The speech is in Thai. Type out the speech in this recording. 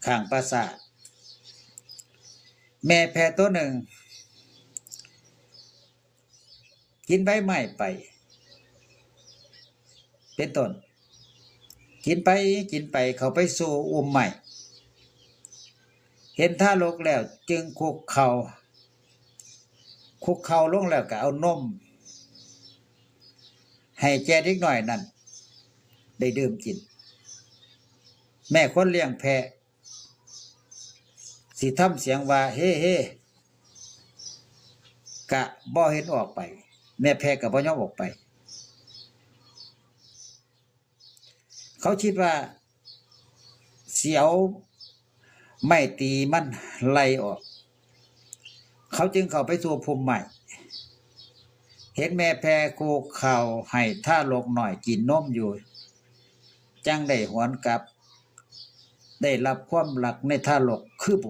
ข้างปราสาทแม่แพะตัวหนึ่งกินใบไม้ไปเป็นต้นกินไปเขาไปสู่อุ้มใหม่เห็นท่าลกแล้วจึงคุกเข่าลงแล้วก็เอานมให้แก่เด็กหน่อยนั่นได้ดื่มกินแม่คนเลี้ยงแพะสิทำเสียงว่าเฮ้เฮ้กะบ่เห็นออกไปแม่แพะก็บ่ยอมออกไปเขาคิดว่าเสียวไม่ตีมันไล่ออกเขาจึงเข้าไปสู่ภูมิใหม่เห็นแม่แพะคุกเข่าให้ท่าลกหน่อยกินนมอยู่จังได้หวนกลับได้รับความรักในท่าลกคือบุตร